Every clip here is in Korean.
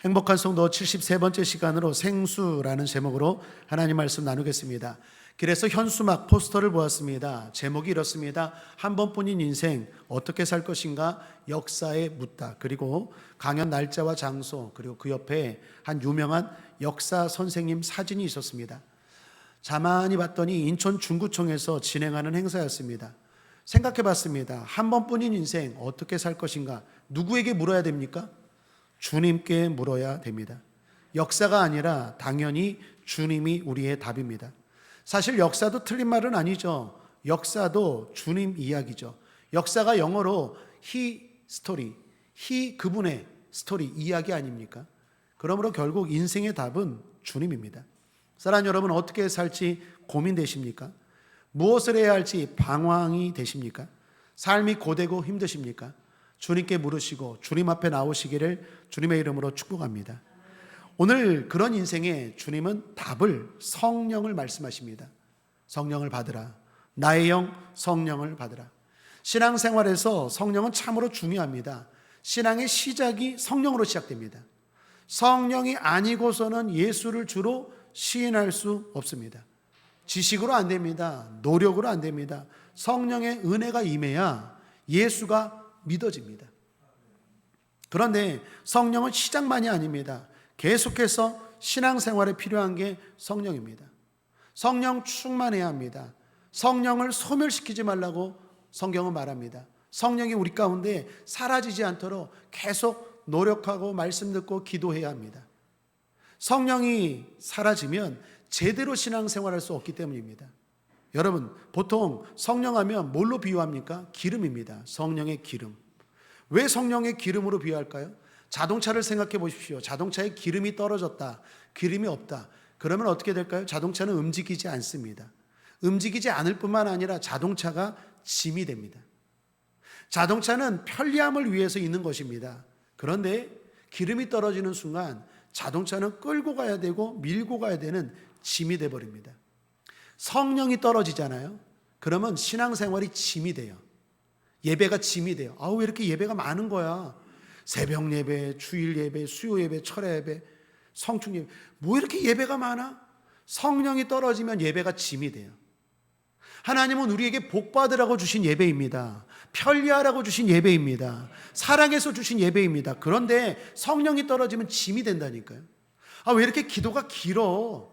행복한 성도 73번째 시간으로 생수라는 제목으로 하나님 말씀 나누겠습니다. 길에서 현수막 포스터를 보았습니다. 제목이 이렇습니다. 한 번뿐인 인생 어떻게 살 것인가 역사에 묻다. 그리고 강연 날짜와 장소, 그리고 그 옆에 한 유명한 역사 선생님 사진이 있었습니다. 자만히 봤더니 인천 중구청에서 진행하는 행사였습니다. 생각해 봤습니다. 한 번뿐인 인생 어떻게 살 것인가 누구에게 물어야 됩니까? 주님께 물어야 됩니다. 역사가 아니라 당연히 주님이 우리의 답입니다. 사실 역사도 틀린 말은 아니죠. 역사도 주님 이야기죠. 역사가 영어로 he story, he 그분의 스토리, 이야기 아닙니까? 그러므로 결국 인생의 답은 주님입니다. 사랑하는 여러분, 어떻게 살지 고민되십니까? 무엇을 해야 할지 방황이 되십니까? 삶이 고되고 힘드십니까? 주님께 물으시고 주님 앞에 나오시기를 주님의 이름으로 축복합니다. 오늘 그런 인생에 주님은 답을, 성령을 말씀하십니다. 성령을 받으라. 나의 영 성령을 받으라. 신앙생활에서 성령은 참으로 중요합니다. 신앙의 시작이 성령으로 시작됩니다. 성령이 아니고서는 예수를 주로 시인할 수 없습니다. 지식으로 안 됩니다. 노력으로 안 됩니다. 성령의 은혜가 임해야 예수가 믿어집니다. 그런데 성령은 시작만이 아닙니다. 계속해서 신앙생활에 필요한 게 성령입니다. 성령 충만해야 합니다. 성령을 소멸시키지 말라고 성경은 말합니다. 성령이 우리 가운데 사라지지 않도록 계속 노력하고 말씀 듣고 기도해야 합니다. 성령이 사라지면 제대로 신앙생활할 수 없기 때문입니다. 여러분, 보통 성령하면 뭘로 비유합니까? 기름입니다. 성령의 기름. 왜 성령의 기름으로 비유할까요? 자동차를 생각해 보십시오. 자동차에 기름이 떨어졌다, 기름이 없다. 그러면 어떻게 될까요? 자동차는 움직이지 않습니다. 움직이지 않을 뿐만 아니라 자동차가 짐이 됩니다. 자동차는 편리함을 위해서 있는 것입니다. 그런데 기름이 떨어지는 순간 자동차는 끌고 가야 되고 밀고 가야 되는 짐이 돼버립니다. 성령이 떨어지잖아요. 그러면 신앙생활이 짐이 돼요. 예배가 짐이 돼요. 왜 이렇게 예배가 많은 거야? 새벽 예배, 주일 예배, 수요 예배, 철야 예배, 성충 예배, 뭐 이렇게 예배가 많아? 성령이 떨어지면 예배가 짐이 돼요. 하나님은 우리에게 복 받으라고 주신 예배입니다. 편리하라고 주신 예배입니다. 사랑해서 주신 예배입니다. 그런데 성령이 떨어지면 짐이 된다니까요. 왜 이렇게 기도가 길어?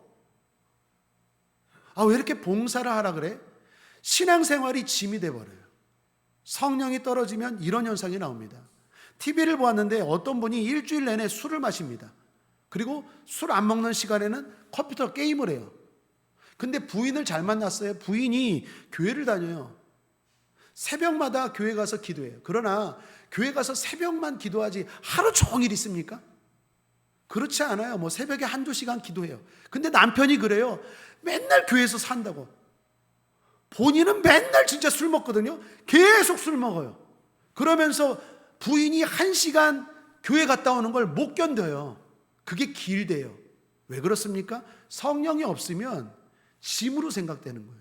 왜 이렇게 봉사를 하라 그래? 신앙생활이 짐이 돼버려요. 성령이 떨어지면 이런 현상이 나옵니다. TV를 보았는데 어떤 분이 일주일 내내 술을 마십니다. 그리고 술 안 먹는 시간에는 컴퓨터 게임을 해요. 근데 부인을 잘 만났어요. 부인이 교회를 다녀요. 새벽마다 교회 가서 기도해요. 그러나 교회 가서 새벽만 기도하지 하루 종일 있습니까? 그렇지 않아요. 새벽에 한두 시간 기도해요. 근데 남편이 그래요. 맨날 교회에서 산다고. 본인은 맨날 진짜 술 먹거든요. 계속 술 먹어요. 그러면서 부인이 1시간 교회 갔다 오는 걸 못 견뎌요. 그게 길대요. 왜 그렇습니까? 성령이 없으면 짐으로 생각되는 거예요.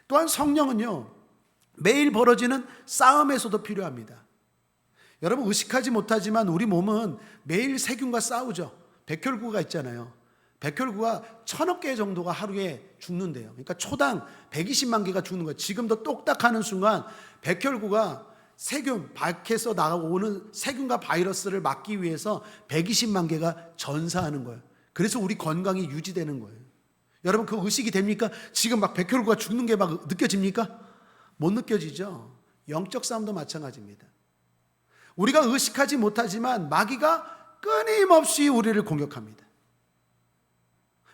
또한 성령은요, 매일 벌어지는 싸움에서도 필요합니다. 여러분, 의식하지 못하지만 우리 몸은 매일 세균과 싸우죠. 백혈구가 있잖아요. 백혈구가 1000억 개 정도가 하루에 죽는데요. 그러니까 초당 120만 개가 죽는 거예요. 지금도 똑딱하는 순간 백혈구가 세균, 밖에서 나오는 세균과 바이러스를 막기 위해서 120만 개가 전사하는 거예요. 그래서 우리 건강이 유지되는 거예요. 여러분, 그 의식이 됩니까? 지금 막 백혈구가 죽는 게 막 느껴집니까? 못 느껴지죠. 영적 싸움도 마찬가지입니다. 우리가 의식하지 못하지만 마귀가 끊임없이 우리를 공격합니다.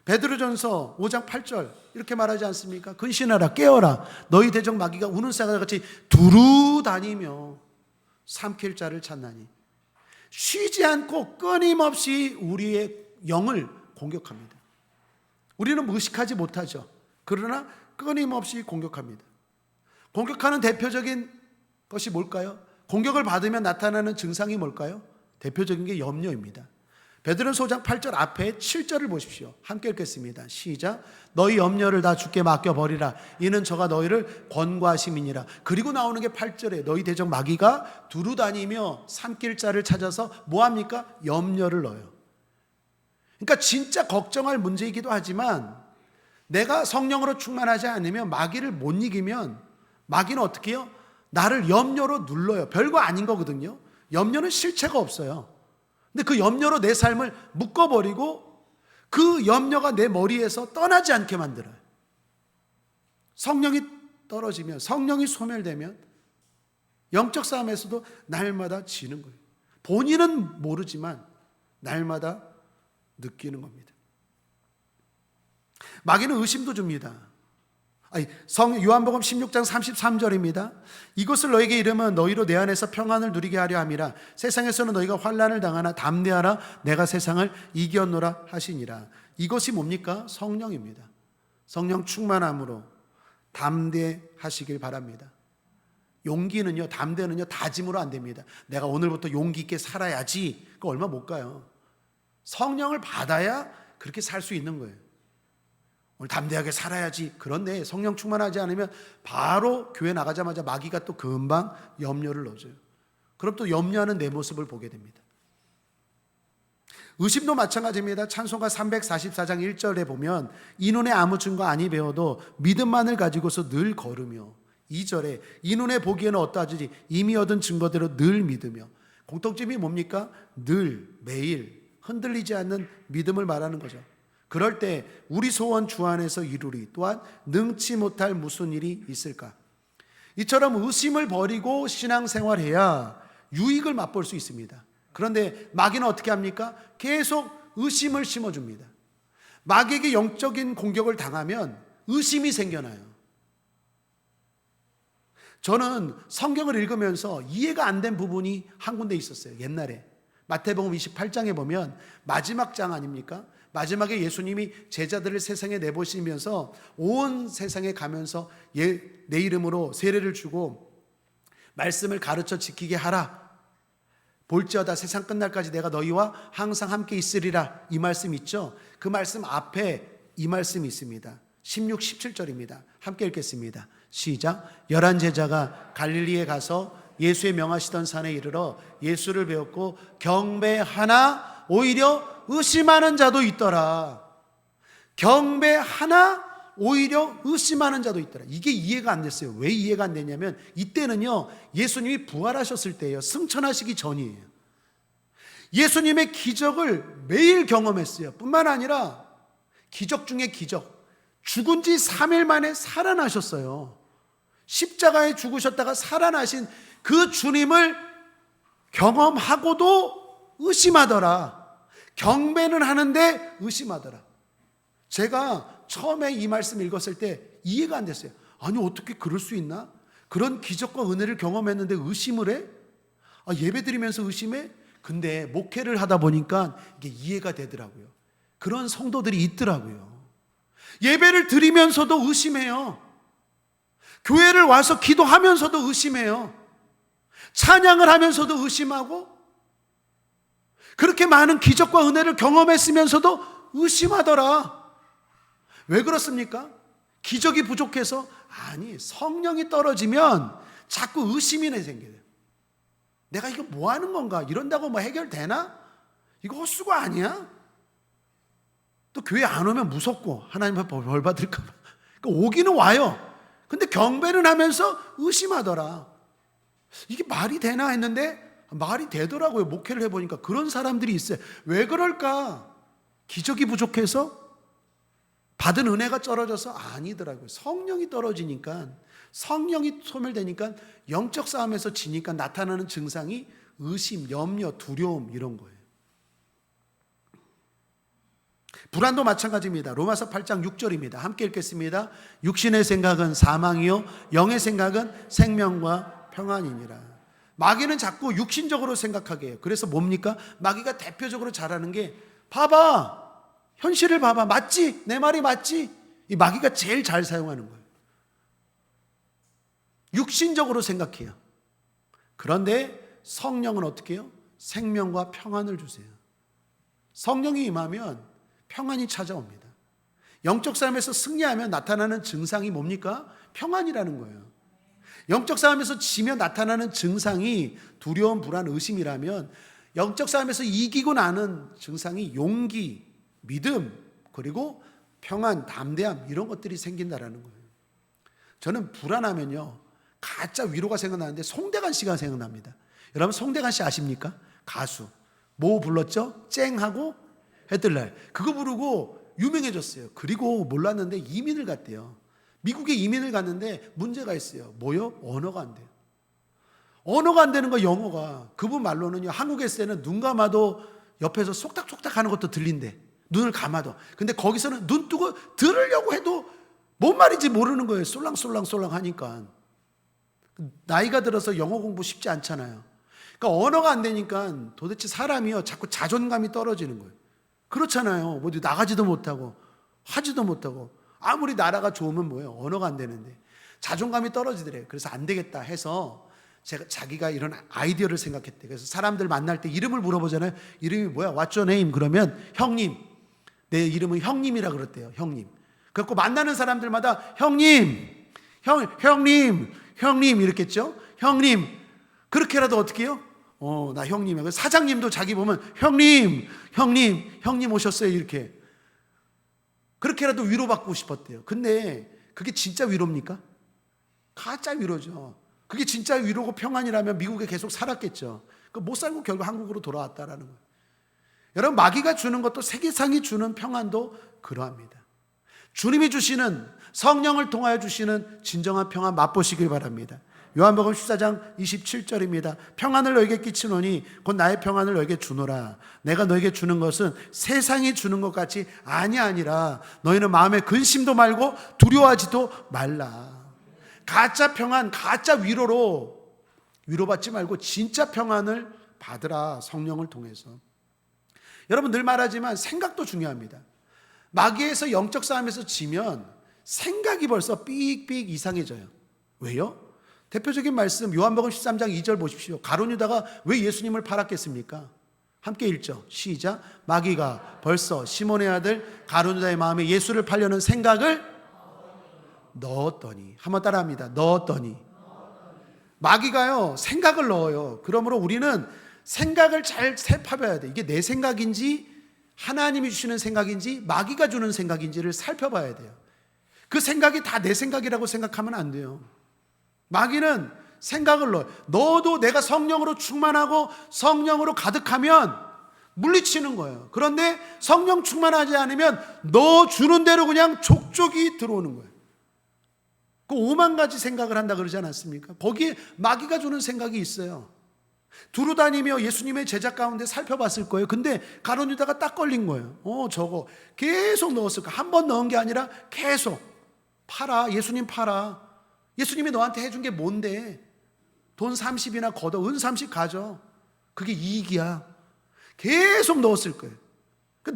베드로전서 5장 8절 이렇게 말하지 않습니까? 근신하라, 깨어라, 너희 대적 마귀가 우는 새같이 두루 다니며 삼킬 자를 찾나니. 쉬지 않고 끊임없이 우리의 영을 공격합니다. 우리는 의식하지 못하죠. 그러나 끊임없이 공격합니다. 공격하는 대표적인 것이 뭘까요? 공격을 받으면 나타나는 증상이 뭘까요? 대표적인 게 염려입니다. 베드로전서 5장 8절 앞에 7절을 보십시오. 함께 읽겠습니다. 시작. 너희 염려를 다 주께 맡겨버리라. 이는 저가 너희를 권고하심이니라. 그리고 나오는 게 8절에 너희 대적 마귀가 두루다니며 삼킬 자를 찾아서 뭐합니까? 염려를 넣어요. 그러니까 진짜 걱정할 문제이기도 하지만 내가 성령으로 충만하지 않으면 마귀를 못 이기면 마귀는 어떻게 해요? 나를 염려로 눌러요. 별거 아닌 거거든요. 염려는 실체가 없어요. 근데 그 염려로 내 삶을 묶어버리고 그 염려가 내 머리에서 떠나지 않게 만들어요. 성령이 떨어지면, 성령이 소멸되면 영적 싸움에서도 날마다 지는 거예요. 본인은 모르지만 날마다 느끼는 겁니다. 마귀는 의심도 줍니다. 요한복음 16장 33절입니다. 이것을 너에게 이르면 너희로 내 안에서 평안을 누리게 하려 함이라. 세상에서는 너희가 환난을 당하나 담대하라. 내가 세상을 이겼노라 하시니라. 이것이 뭡니까? 성령입니다. 성령 충만함으로 담대하시길 바랍니다. 용기는요, 담대는요, 다짐으로 안 됩니다. 내가 오늘부터 용기 있게 살아야지. 그거 얼마 못 가요. 성령을 받아야 그렇게 살 수 있는 거예요. 오늘 담대하게 살아야지. 그런데 성령 충만하지 않으면 바로 교회 나가자마자 마귀가 또 금방 염려를 넣어줘요. 그럼 또 염려하는 내 모습을 보게 됩니다. 의심도 마찬가지입니다. 찬송가 344장 1절에 보면 이 눈에 아무 증거 아니 배워도 믿음만을 가지고서 늘 걸으며, 2절에 이 눈에 보기에는 어떠하지 이미 얻은 증거대로 늘 믿으며. 공통점이 뭡니까? 늘, 매일 흔들리지 않는 믿음을 말하는 거죠. 그럴 때 우리 소원 주 안에서 이루리. 또한 능치 못할 무슨 일이 있을까? 이처럼 의심을 버리고 신앙생활해야 유익을 맛볼 수 있습니다. 그런데 마귀는 어떻게 합니까? 계속 의심을 심어줍니다. 마귀에게 영적인 공격을 당하면 의심이 생겨나요. 저는 성경을 읽으면서 이해가 안 된 부분이 한 군데 있었어요. 옛날에 마태복음 28장에 보면 마지막 장 아닙니까? 마지막에 예수님이 제자들을 세상에 내보시면서 온 세상에 가면서 내 이름으로 세례를 주고 말씀을 가르쳐 지키게 하라. 볼지어다 세상 끝날까지 내가 너희와 항상 함께 있으리라. 이 말씀 있죠? 그 말씀 앞에 이 말씀이 있습니다. 16, 17절입니다. 함께 읽겠습니다. 시작. 11 제자가 갈릴리에 가서 예수의 명하시던 산에 이르러 예수를 배웠고 경배하나 오히려 의심하는 자도 있더라. 경배하나 오히려 의심하는 자도 있더라. 이게 이해가 안 됐어요. 왜 이해가 안 됐냐면 이때는요, 예수님이 부활하셨을 때예요. 승천하시기 전이에요. 예수님의 기적을 매일 경험했어요. 뿐만 아니라 기적 중에 기적, 죽은 지 3일 만에 살아나셨어요. 십자가에 죽으셨다가 살아나신 그 주님을 경험하고도 의심하더라. 경배는 하는데 의심하더라. 제가 처음에 이 말씀 읽었을 때 이해가 안 됐어요. 아니 어떻게 그럴 수 있나? 그런 기적과 은혜를 경험했는데 의심을 해? 예배 드리면서 의심해? 근데 목회를 하다 보니까 이게 이해가 되더라고요. 그런 성도들이 있더라고요. 예배를 드리면서도 의심해요. 교회를 와서 기도하면서도 의심해요. 찬양을 하면서도 의심하고, 그렇게 많은 기적과 은혜를 경험했으면서도 의심하더라. 왜 그렇습니까? 기적이 부족해서? 아니, 성령이 떨어지면 자꾸 의심이 생겨요. 내가 이거 뭐 하는 건가? 이런다고 뭐 해결되나? 이거 헛수고 아니야? 또 교회 안 오면 무섭고 하나님 앞에 벌 받을까 봐. 그러니까 오기는 와요. 근데 경배는 하면서 의심하더라. 이게 말이 되나 했는데 말이 되더라고요. 목회를 해보니까 그런 사람들이 있어요. 왜 그럴까? 기적이 부족해서? 받은 은혜가 떨어져서? 아니더라고요. 성령이 떨어지니까, 성령이 소멸되니까, 영적 싸움에서 지니까 나타나는 증상이 의심, 염려, 두려움 이런 거예요. 불안도 마찬가지입니다. 로마서 8장 6절입니다. 함께 읽겠습니다. 육신의 생각은 사망이요 영의 생각은 생명과 평안이니라. 마귀는 자꾸 육신적으로 생각하게 해요. 그래서 뭡니까? 마귀가 대표적으로 잘하는 게, 봐봐, 현실을 봐봐, 맞지? 내 말이 맞지? 이 마귀가 제일 잘 사용하는 거예요. 육신적으로 생각해요. 그런데 성령은 어떻게 해요? 생명과 평안을 주세요. 성령이 임하면 평안이 찾아옵니다. 영적 싸움에서 승리하면 나타나는 증상이 뭡니까? 평안이라는 거예요. 영적 싸움에서 지면 나타나는 증상이 두려움, 불안, 의심이라면 영적 싸움에서 이기고 나는 증상이 용기, 믿음, 그리고 평안, 담대함 이런 것들이 생긴다라는 거예요. 저는 불안하면요 가짜 위로가 생각나는데 송대관 씨가 생각납니다. 여러분 송대관 씨 아십니까? 가수. 뭐 불렀죠? 쨍하고 해뜰날. 그거 부르고 유명해졌어요. 그리고 몰랐는데 이민을 갔대요. 미국에 이민을 갔는데 문제가 있어요. 뭐요? 언어가 안 돼요. 언어가 안 되는 거 영어가. 그분 말로는요 한국에서는 눈 감아도 옆에서 속닥속닥 하는 것도 들린대. 눈을 감아도. 근데 거기서는 눈 뜨고 들으려고 해도 뭔 말인지 모르는 거예요. 쏠랑쏠랑쏠랑 하니까. 나이가 들어서 영어 공부 쉽지 않잖아요. 그러니까 언어가 안 되니까 도대체 사람이요 자꾸 자존감이 떨어지는 거예요. 그렇잖아요. 어디 나가지도 못하고 하지도 못하고 아무리 나라가 좋으면 뭐예요? 언어가 안 되는데 자존감이 떨어지더래요. 그래서 안 되겠다 해서 자기가 이런 아이디어를 생각했대. 그래서 사람들 만날 때 이름을 물어보잖아요. 이름이 뭐야? What's your name? 그러면 형님. 내 이름은 형님이라 그랬대요. 형님. 그래서 만나는 사람들마다 형님, 형님 이렇게 했죠. 형님. 그렇게라도 어떻게 해요? 나 형님이야. 사장님도 자기 보면 형님 오셨어요. 이렇게. 그렇게라도 위로받고 싶었대요. 근데 그게 진짜 위로입니까? 가짜 위로죠. 그게 진짜 위로고 평안이라면 미국에 계속 살았겠죠. 못 살고 결국 한국으로 돌아왔다라는 거예요. 여러분 마귀가 주는 것도 세계상이 주는 평안도 그러합니다. 주님이 주시는 성령을 통하여 주시는 진정한 평안 맛보시길 바랍니다. 요한복음 14장 27절입니다. 평안을 너에게 끼치노니 곧 나의 평안을 너에게 주노라. 내가 너에게 주는 것은 세상이 주는 것 같이 아니라 너희는 마음에 근심도 말고 두려워하지도 말라. 가짜 평안, 가짜 위로로 위로받지 말고 진짜 평안을 받으라. 성령을 통해서. 여러분 늘 말하지만 생각도 중요합니다. 마귀에서 영적 싸움에서 지면 생각이 벌써 삑삑 이상해져요. 왜요? 대표적인 말씀 요한복음 13장 2절 보십시오. 가룟 유다가 왜 예수님을 팔았겠습니까? 함께 읽죠. 시작. 마귀가 벌써 시몬의 아들 가룟 유다의 마음에 예수를 팔려는 생각을 넣었더니. 한번 따라합니다. 넣었더니. 마귀가요 생각을 넣어요. 그러므로 우리는 생각을 잘 살펴봐야 돼. 이게 내 생각인지 하나님이 주시는 생각인지 마귀가 주는 생각인지를 살펴봐야 돼요. 그 생각이 다 내 생각이라고 생각하면 안 돼요. 마귀는 생각을 넣어요. 너도 내가 성령으로 충만하고 성령으로 가득하면 물리치는 거예요. 그런데 성령 충만하지 않으면 너 주는 대로 그냥 족족이 들어오는 거예요. 그 5만 가지 생각을 한다 그러지 않았습니까? 거기에 마귀가 주는 생각이 있어요. 두루다니며 예수님의 제자 가운데 살펴봤을 거예요. 근데 가룟 유다가 딱 걸린 거예요. 저거 계속 넣었을 거야. 한 번 넣은 게 아니라 계속 팔아. 예수님 팔아. 예수님이 너한테 해준 게 뭔데? 돈 30이나 걷어. 은 30 가져. 그게 이익이야. 계속 넣었을 거예요.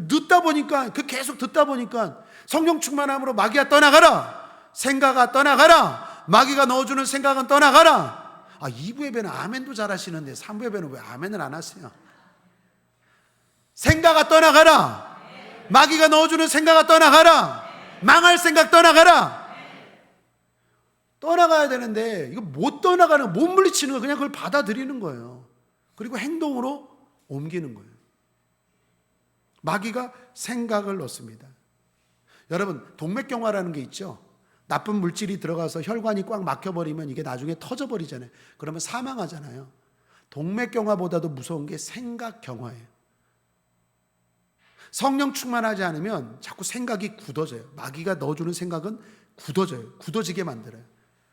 듣다 보니까, 계속 듣다 보니까 성령 충만함으로 마귀야 떠나가라. 생각아 떠나가라. 마귀가 넣어주는 생각은 떠나가라. 2부 예배는 아멘도 잘 하시는데 3부 예배는 왜 아멘을 안 하세요? 생각아 떠나가라. 마귀가 넣어주는 생각아 떠나가라. 망할 생각 떠나가라. 떠나가야 되는데 이거 못 떠나가는, 못 물리치는 거예요. 그냥 그걸 받아들이는 거예요. 그리고 행동으로 옮기는 거예요. 마귀가 생각을 넣습니다. 여러분 동맥경화라는 게 있죠. 나쁜 물질이 들어가서 혈관이 꽉 막혀버리면 이게 나중에 터져버리잖아요. 그러면 사망하잖아요. 동맥경화보다도 무서운 게 생각경화예요. 성령 충만하지 않으면 자꾸 생각이 굳어져요. 마귀가 넣어주는 생각은 굳어져요. 굳어지게 만들어요.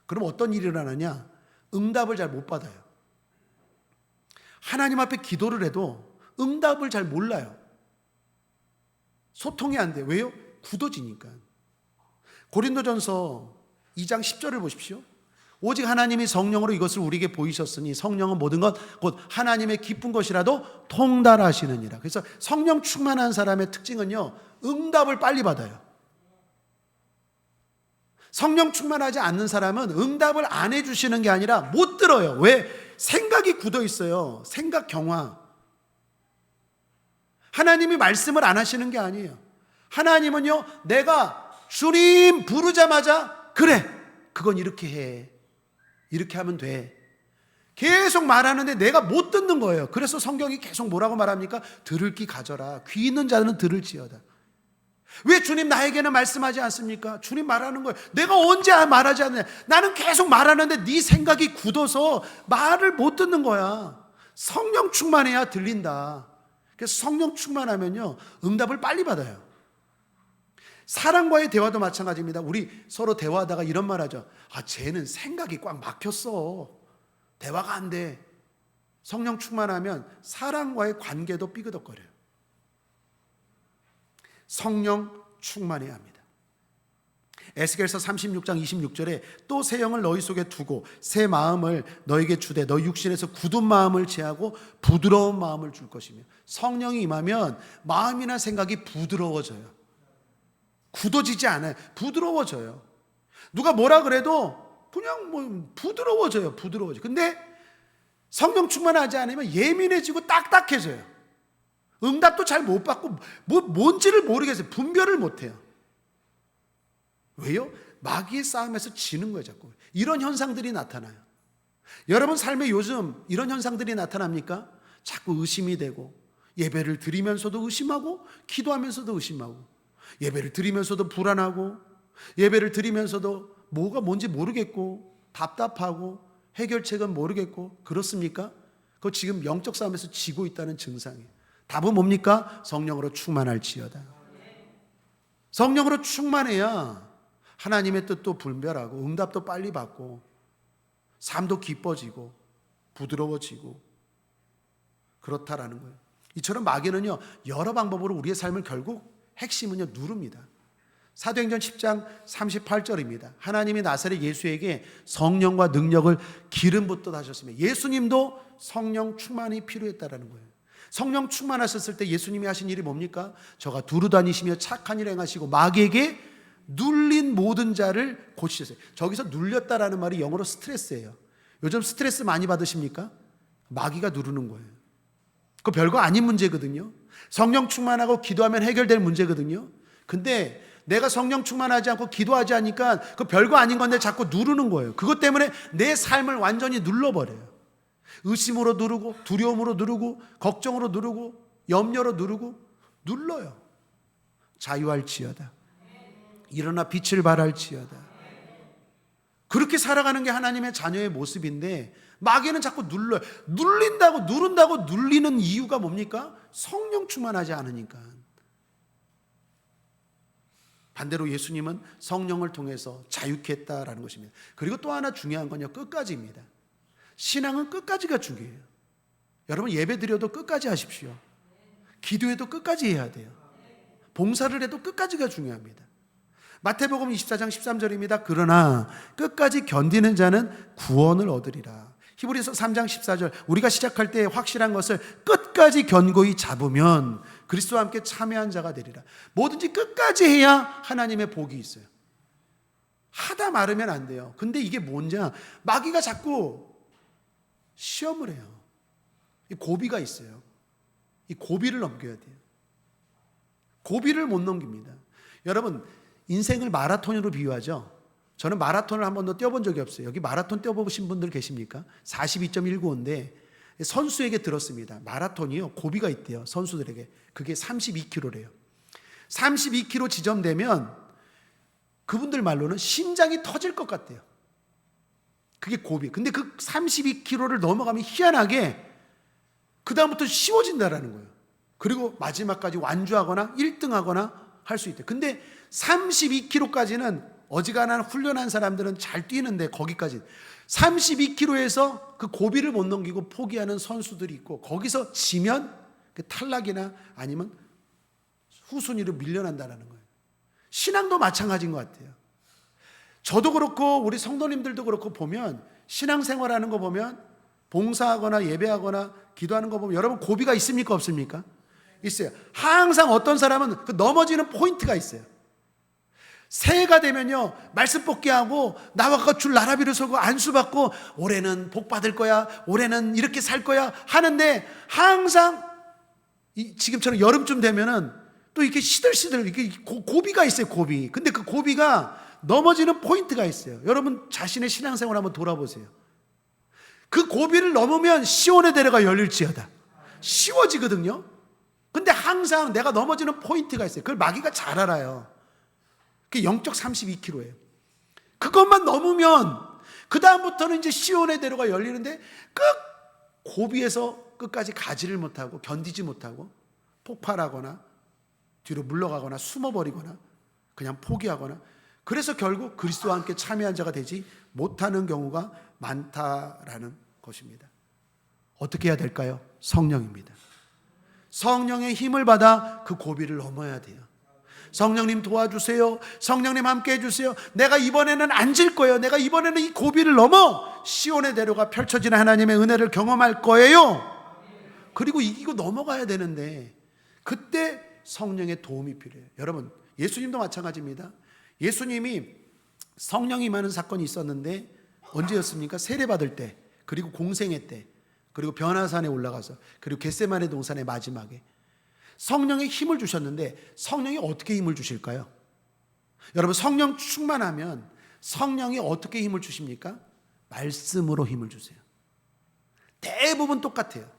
그럼 어떤 일이 일어나느냐? 응답을 잘 못 받아요. 하나님 앞에 기도를 해도 응답을 잘 몰라요. 소통이 안 돼요. 왜요? 굳어지니까. 고린도전서 2장 10절을 보십시오. 오직 하나님이 성령으로 이것을 우리에게 보이셨으니 성령은 모든 것 곧 하나님의 기쁜 것이라도 통달하시느니라. 그래서 성령 충만한 사람의 특징은요, 응답을 빨리 받아요. 성령 충만하지 않는 사람은 응답을 안 해주시는 게 아니라 못 들어요. 왜? 생각이 굳어 있어요. 생각 경화. 하나님이 말씀을 안 하시는 게 아니에요. 하나님은요, 내가 주님 부르자마자 그래, 그건 이렇게 해, 이렇게 하면 돼, 계속 말하는데 내가 못 듣는 거예요. 그래서 성경이 계속 뭐라고 말합니까? 들을 귀 가져라. 귀 있는 자는 들을지어다. 왜 주님 나에게는 말씀하지 않습니까? 주님 말하는 거예요. 내가 언제 말하지 않느냐? 나는 계속 말하는데 네 생각이 굳어서 말을 못 듣는 거야. 성령 충만해야 들린다. 그래서 성령 충만하면요, 응답을 빨리 받아요. 사람과의 대화도 마찬가지입니다. 우리 서로 대화하다가 이런 말 하죠. 쟤는 생각이 꽉 막혔어. 대화가 안 돼. 성령 충만하면 사람과의 관계도 삐그덕거려요. 성령 충만해야 합니다. 에스겔서 36장 26절에 또 새 영을 너희 속에 두고 새 마음을 너에게 주되 너희 육신에서 굳은 마음을 제하고 부드러운 마음을 줄 것이며, 성령이 임하면 마음이나 생각이 부드러워져요. 굳어지지 않아요. 부드러워져요. 누가 뭐라 그래도 그냥 뭐 부드러워져요. 부드러워져. 근데 성령 충만하지 않으면 예민해지고 딱딱해져요. 응답도 잘 못 받고 뭔지를 모르겠어요. 분별을 못해요. 왜요? 마귀의 싸움에서 지는 거예요. 자꾸 이런 현상들이 나타나요. 여러분 삶에 요즘 이런 현상들이 나타납니까? 자꾸 의심이 되고, 예배를 드리면서도 의심하고, 기도하면서도 의심하고, 예배를 드리면서도 불안하고, 예배를 드리면서도 뭐가 뭔지 모르겠고, 답답하고, 해결책은 모르겠고, 그렇습니까? 그거 지금 영적 싸움에서 지고 있다는 증상이에요. 답은 뭡니까? 성령으로 충만할지어다. 성령으로 충만해야 하나님의 뜻도 분별하고, 응답도 빨리 받고, 삶도 기뻐지고 부드러워지고 그렇다라는 거예요. 이처럼 마귀는요, 여러 방법으로 우리의 삶을 결국 핵심은요, 누릅니다. 사도행전 10장 38절입니다. 하나님이 나사렛 예수에게 성령과 능력을 기름 붓듯 하셨으며, 예수님도 성령 충만이 필요했다라는 거예요. 성령 충만하셨을 때 예수님이 하신 일이 뭡니까? 저가 두루 다니시며 착한 일 행하시고 마귀에게 눌린 모든 자를 고치셨어요. 저기서 눌렸다라는 말이 영어로 스트레스예요. 요즘 스트레스 많이 받으십니까? 마귀가 누르는 거예요. 그거 별거 아닌 문제거든요. 성령 충만하고 기도하면 해결될 문제거든요. 근데 내가 성령 충만하지 않고 기도하지 않으니까 그 별거 아닌 건데 자꾸 누르는 거예요. 그것 때문에 내 삶을 완전히 눌러버려요. 의심으로 누르고, 두려움으로 누르고, 걱정으로 누르고, 염려로 누르고, 눌러요. 자유할지어다. 일어나 빛을 발할지어다. 그렇게 살아가는 게 하나님의 자녀의 모습인데, 마귀는 자꾸 눌러요. 눌린다고, 누른다고 눌리는 이유가 뭡니까? 성령 충만하지 않으니까. 반대로 예수님은 성령을 통해서 자유케 했다라는 것입니다. 그리고 또 하나 중요한 건요, 끝까지입니다. 신앙은 끝까지가 중요해요. 여러분 예배 드려도 끝까지 하십시오. 기도해도 끝까지 해야 돼요. 봉사를 해도 끝까지가 중요합니다. 마태복음 24장 13절입니다. 그러나 끝까지 견디는 자는 구원을 얻으리라. 히브리서 3장 14절, 우리가 시작할 때 확실한 것을 끝까지 견고히 잡으면 그리스도와 함께 참여한 자가 되리라. 뭐든지 끝까지 해야 하나님의 복이 있어요. 하다 말으면 안 돼요. 근데 이게 뭐냐, 마귀가 자꾸 시험을 해요. 이 고비가 있어요. 이 고비를 넘겨야 돼요. 고비를 못 넘깁니다. 여러분 인생을 마라톤으로 비유하죠. 저는 마라톤을 한 번도 뛰어본 적이 없어요. 여기 마라톤 뛰어보신 분들 계십니까? 42.195인데 선수에게 들었습니다. 마라톤이요, 고비가 있대요. 선수들에게. 그게 32km래요. 32km 지점되면 그분들 말로는 심장이 터질 것 같대요. 그게 고비. 근데 그 32km를 넘어가면 희한하게 그 다음부터 쉬워진다라는 거예요. 그리고 마지막까지 완주하거나 1등하거나 할 수 있대요. 근데 32km까지는 어지간한 훈련한 사람들은 잘 뛰는데, 거기까지 32km에서 그 고비를 못 넘기고 포기하는 선수들이 있고, 거기서 지면 그 탈락이나 아니면 후순위로 밀려난다는 거예요. 신앙도 마찬가지인 것 같아요. 저도 그렇고 우리 성도님들도 그렇고 보면, 신앙생활하는 거 보면, 봉사하거나 예배하거나 기도하는 거 보면 여러분 고비가 있습니까? 없습니까? 있어요. 항상 어떤 사람은 그 넘어지는 포인트가 있어요. 새해가 되면요, 말씀 뽑기하고 나와 줄 나라비를 서고 안수받고 올해는 복 받을 거야, 올해는 이렇게 살 거야 하는데, 항상 지금처럼 여름쯤 되면은 또 이렇게 시들시들 이렇게 고비가 있어요, 고비. 근데 그 고비가 넘어지는 포인트가 있어요. 여러분 자신의 신앙생활 한번 돌아보세요. 그 고비를 넘으면 시온의 대로가 열릴지어다. 쉬워지거든요. 근데 항상 내가 넘어지는 포인트가 있어요. 그걸 마귀가 잘 알아요. 그게 영적 32km예요. 그것만 넘으면 그 다음부터는 이제 시온의 대로가 열리는데 고비에서 끝까지 가지를 못하고 견디지 못하고 폭발하거나 뒤로 물러가거나 숨어버리거나 그냥 포기하거나, 그래서 결국 그리스도와 함께 참여한 자가 되지 못하는 경우가 많다라는 것입니다. 어떻게 해야 될까요? 성령입니다. 성령의 힘을 받아 그 고비를 넘어야 돼요. 성령님 도와주세요. 성령님 함께 해주세요. 내가 이번에는 안 질 거예요. 내가 이번에는 이 고비를 넘어 시온의 대로가 펼쳐지는 하나님의 은혜를 경험할 거예요. 그리고 이기고 넘어가야 되는데 그때 성령의 도움이 필요해요. 여러분, 예수님도 마찬가지입니다. 예수님이 성령이 임하는 사건이 있었는데 언제였습니까? 세례받을 때, 그리고 공생애 때, 그리고 변화산에 올라가서, 그리고 겟세마네 동산의 마지막에 성령의 힘을 주셨는데 성령이 어떻게 힘을 주실까요? 여러분, 성령 충만하면 성령이 어떻게 힘을 주십니까? 말씀으로 힘을 주세요. 대부분 똑같아요.